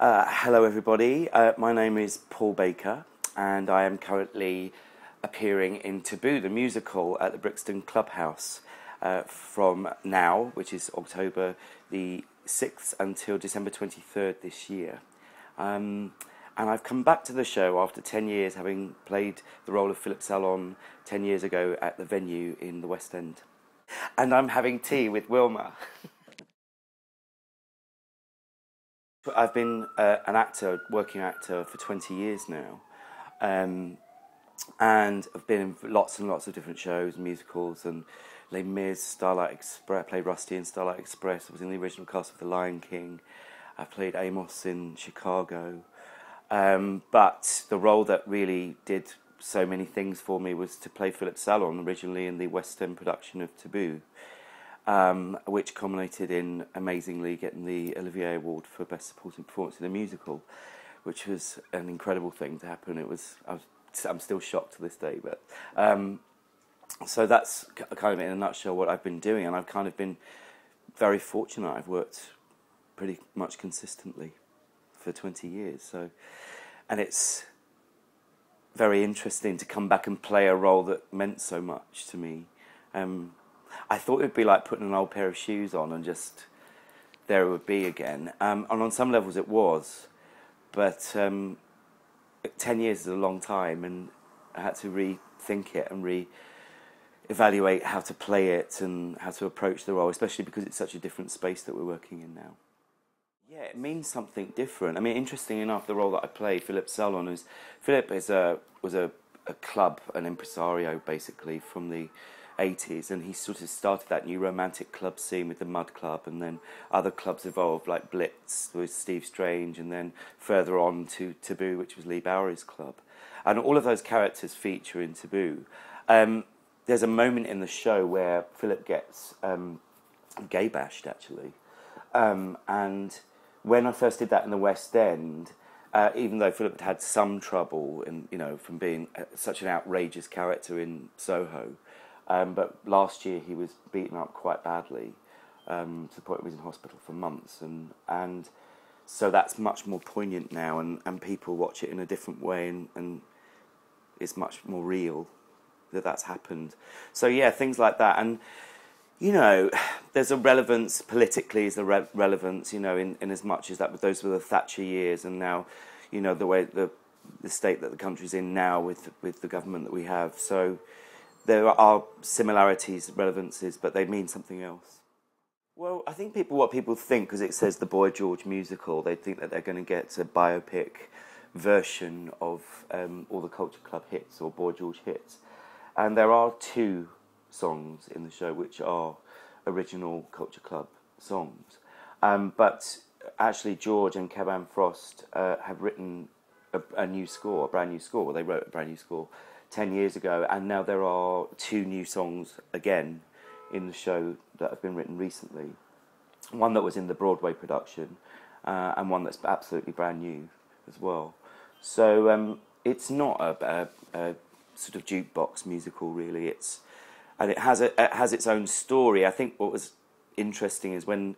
Hello everybody, my name is Paul Baker and I am currently appearing in Taboo, the musical, at the Brixton Clubhouse from now, which is October the 6th until December 23rd this year. And I've come back to the show after 10 years, having played the role of Philip Sallon 10 years ago at the venue in the West End. And I'm having tea with Wilma. I've been an actor, working actor, for 20 years now, and I've been in lots and lots of different shows, musicals, and Les Mis, Starlight Express. I played Rusty in Starlight Express. I was in the original cast of The Lion King. I played Amos in Chicago. But the role that really did so many things for me was to play Philip Sallon, originally in the West End production of Taboo. Which culminated in, amazingly, getting the Olivier Award for Best Supporting Performance in a Musical, which was an incredible thing to happen. I'm still shocked to this day, but so that's kind of in a nutshell what I've been doing, and I've kind of been very fortunate. I've worked pretty much consistently for 20 years, and it's very interesting to come back and play a role that meant so much to me. I thought it would be like putting an old pair of shoes on and just there it would be again. And on some levels it was, but 10 years is a long time, and I had to rethink it and re-evaluate how to play it and how to approach the role, especially because it's such a different space that we're working in now. Yeah, it means something different. I mean, interesting enough, the role that I play, Philip Sallon, was a club, an impresario basically from the 80s, and he sort of started that new romantic club scene with the Mud Club, and then other clubs evolved like Blitz with Steve Strange, and then further on to Taboo, which was Lee Bowery's club. And all of those characters feature in Taboo. There's a moment in the show where Philip gets gay bashed, actually. And when I first did that in the West End, even though Philip had some trouble from being such an outrageous character in Soho, but last year he was beaten up quite badly, to the point where he was in hospital for months, and so that's much more poignant now, and people watch it in a different way, and it's much more real that's happened. So yeah, things like that, and there's a relevance politically, is a relevance, in as much as that those were the Thatcher years, and now, the way the state that the country's in now with the government that we have. So there are similarities, relevances, but they mean something else. Well, I think what people think, because it says the Boy George musical, they think that they're going to get a biopic version of all the Culture Club hits or Boy George hits. And there are 2 songs in the show which are original Culture Club songs. But actually George and Caban Frost have written a brand new score. They wrote a brand new score 10 years ago, and now there are 2 new songs again in the show that have been written recently. One that was in the Broadway production, and one that's absolutely brand new as well. So it's not a sort of jukebox musical, really. And it has its own story. I think what was interesting is when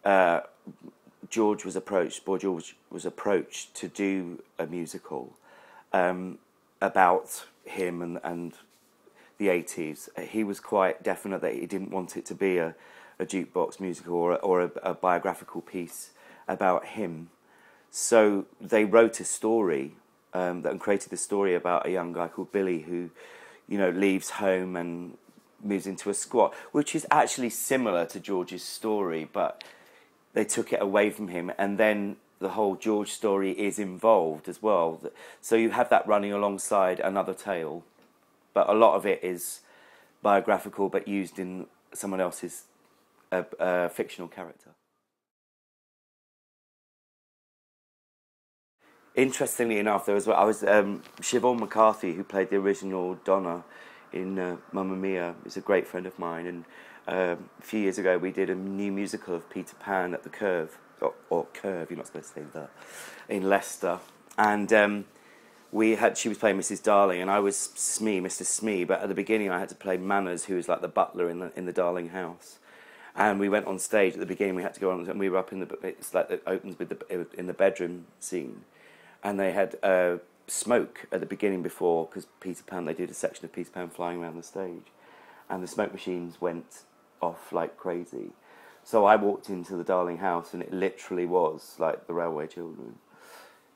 Boy George was approached to do a musical about him and the 80s. He was quite definite that he didn't want it to be a jukebox musical or a biographical piece about him. So they wrote a story and created a story about a young guy called Billy who, leaves home and moves into a squat, which is actually similar to George's story, but they took it away from him, and then the whole George story is involved as well. So you have that running alongside another tale, but a lot of it is biographical but used in someone else's fictional character. Interestingly enough, Siobhan McCarthy, who played the original Donna in Mamma Mia, is a great friend of mine, and a few years ago we did a new musical of Peter Pan at the Curve, or Curve, you're not supposed to say that, in Leicester, and she was playing Mrs. Darling, and I was Smee, Mr. Smee, but at the beginning I had to play Manners, who was like the butler in the Darling house, And we went on stage at the beginning. We had to go on, and we were up in the. It's like it opens with in the bedroom scene, and they had smoke at the beginning before, because Peter Pan. They did a section of Peter Pan flying around the stage, and the smoke machines went off like crazy. So I walked into the Darling house, and it literally was like the Railway Children,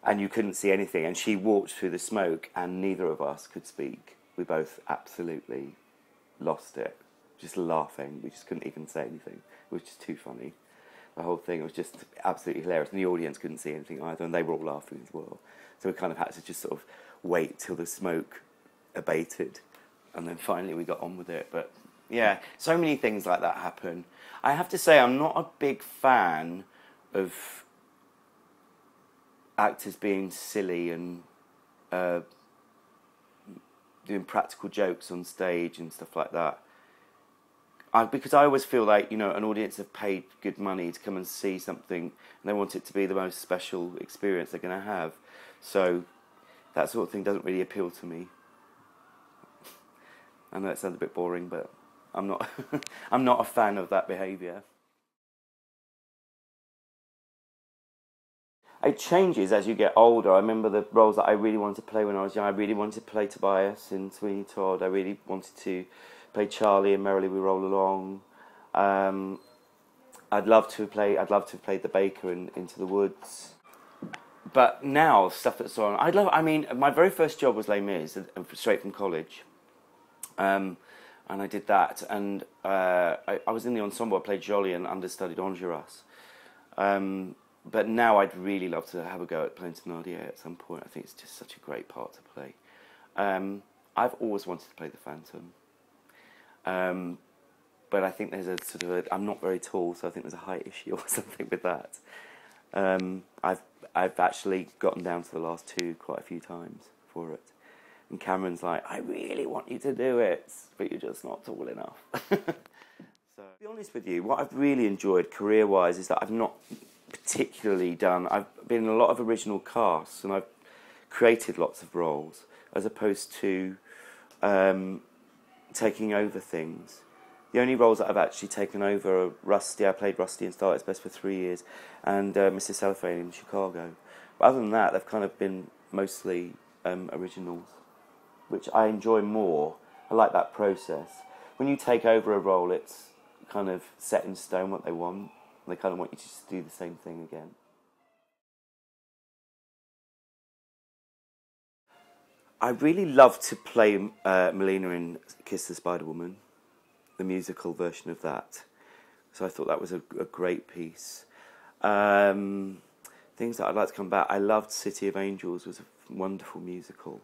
and you couldn't see anything. And she walked through the smoke, and neither of us could speak. We both absolutely lost it. Just laughing. We just couldn't even say anything. It was just too funny. The whole thing was just absolutely hilarious. And the audience couldn't see anything either, and they were all laughing as well. So we kind of had to just sort of wait till the smoke abated, and then finally we got on with it. But yeah, so many things like that happen. I have to say, I'm not a big fan of actors being silly and doing practical jokes on stage and stuff like that. Because I always feel like, an audience have paid good money to come and see something, and they want it to be the most special experience they're going to have. So that sort of thing doesn't really appeal to me. I know it sounds a bit boring, but I'm not. I'm not a fan of that behaviour. It changes as you get older. I remember the roles that I really wanted to play when I was young. I really wanted to play Tobias in Sweeney Todd. I really wanted to play Charlie in Merrily We Roll Along. I'd love to have played the baker in Into the Woods. But now, stuff that's on, my very first job was Les Mis, straight from college. And I did that, and I was in the ensemble. I played Jolie and understudied Enjolras. But now I'd really love to have a go at playing Thénardier at some point. I think it's just such a great part to play. I've always wanted to play the Phantom. But I think there's a sort of I'm not very tall, so I think there's a height issue or something with that. I've actually gotten down to the last two quite a few times for it. And Cameron's like, I really want you to do it, but you're just not tall enough. So, to be honest with you, what I've really enjoyed career-wise is that I've not particularly done... I've been in a lot of original casts, and I've created lots of roles, as opposed to taking over things. The only roles that I've actually taken over are Rusty. I played Rusty in Starlight's Best for 3 years, and Mrs. Cellophane in Chicago. But other than that, they've kind of been mostly originals, which I enjoy more. I like that process. When you take over a role, it's kind of set in stone what they want, and they kind of want you to just do the same thing again. I really loved to play Melina in Kiss the Spider-Woman, the musical version of that. So I thought that was a great piece. Things that I'd like to come back. I loved City of Angels, was a wonderful musical.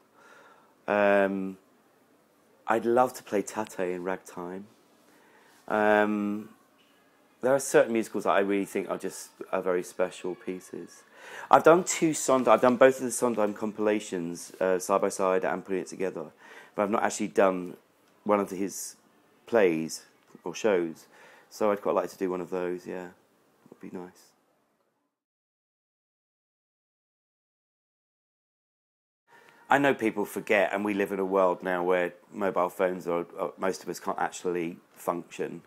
I'd love to play Tate in Ragtime. There are certain musicals that I really think are very special pieces. I've done I've done both of the Sondheim compilations side by side and putting it together, but I've not actually done one of his plays or shows. So I'd quite like to do one of those. Yeah, would be nice. I know people forget, and we live in a world now where mobile phones most of us can't actually function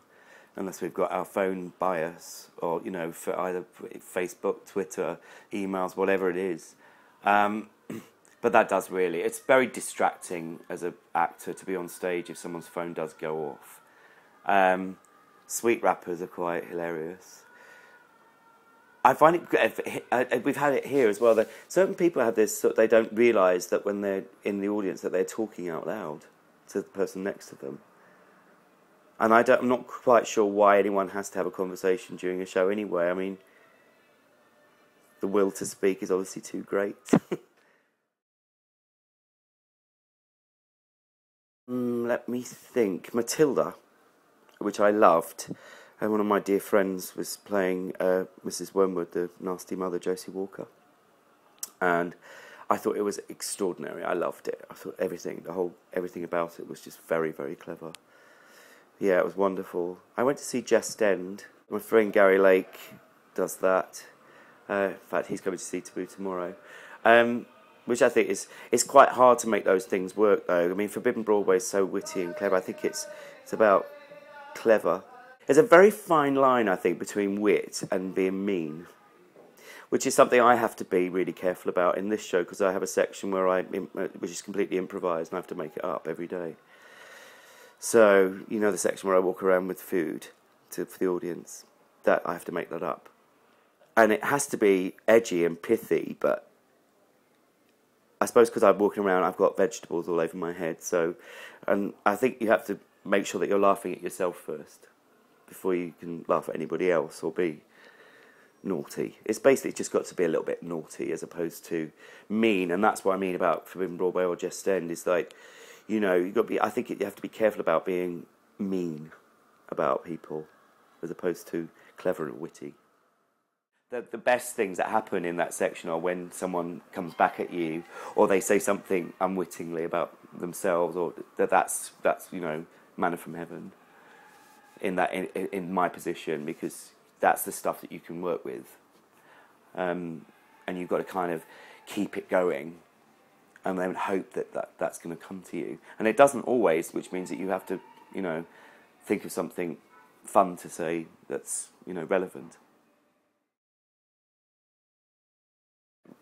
unless we've got our phone by us, or, for either Facebook, Twitter, emails, whatever it is. But that does really, it's very distracting as an actor to be on stage if someone's phone does go off. Sweet rappers are quite hilarious. I find it, we've had it here as well, that certain people have this, they don't realise that when they're in the audience that they're talking out loud to the person next to them. And I'm not quite sure why anyone has to have a conversation during a show anyway. I mean, the will to speak is obviously too great. Let me think. Matilda, which I loved. And one of my dear friends was playing Mrs. Wormwood, the nasty mother, Josie Walker. And I thought it was extraordinary. I loved it. I thought everything about it was just very, very clever. Yeah, it was wonderful. I went to see Jest End. My friend Gary Lake does that. In fact, he's coming to see Taboo tomorrow. Which I think it's quite hard to make those things work, though. I mean, Forbidden Broadway is so witty and clever. I think it's about clever. there's a very fine line, I think, between wit and being mean, which is something I have to be really careful about in this show, because I have a section where which is completely improvised, and I have to make it up every day. So, you know, the section where I walk around with food for the audience, that I have to make that up. And it has to be edgy and pithy, but I suppose because I'm walking around, I've got vegetables all over my head. So, and I think you have to make sure that you're laughing at yourself first before you can laugh at anybody else or be naughty. It's basically just got to be a little bit naughty as opposed to mean, and that's what I mean about Forbidden Broadway or Just End. Is like, you know, you got to be. I think you have to be careful about being mean about people as opposed to clever and witty. The best things that happen in that section are when someone comes back at you, or they say something unwittingly about themselves, or that's you know, manna from heaven. In my position, because that's the stuff that you can work with, and you've got to kind of keep it going, and then hope that's going to come to you. And it doesn't always, which means that you have to, you know, think of something fun to say that's, you know, relevant.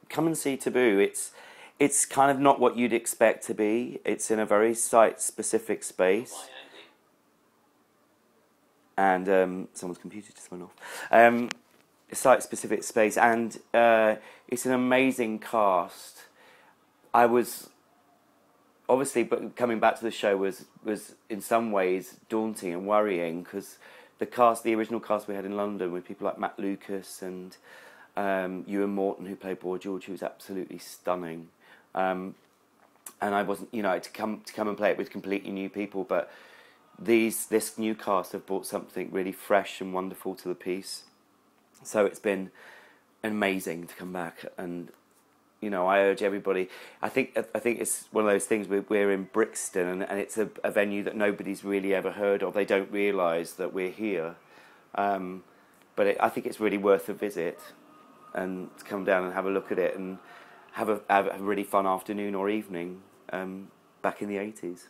Come and see Taboo. It's kind of not what you'd expect to be. It's in a very site-specific space. And someone's computer just went off. A site-specific space, and it's an amazing cast. I was obviously, but coming back to the show was in some ways daunting and worrying, because the original cast we had in London, with people like Matt Lucas and Ewan Morton, who played Boy George, who was absolutely stunning. And I wasn't, you know, to come and play it with completely new people, but this new cast have brought something really fresh and wonderful to the piece. So it's been amazing to come back, and you know, I urge everybody. I think it's one of those things. We're in Brixton, and it's a venue that nobody's really ever heard of. They don't realise that we're here, but I think it's really worth a visit, and to come down and have a look at it and have a really fun afternoon or evening back in the 80s.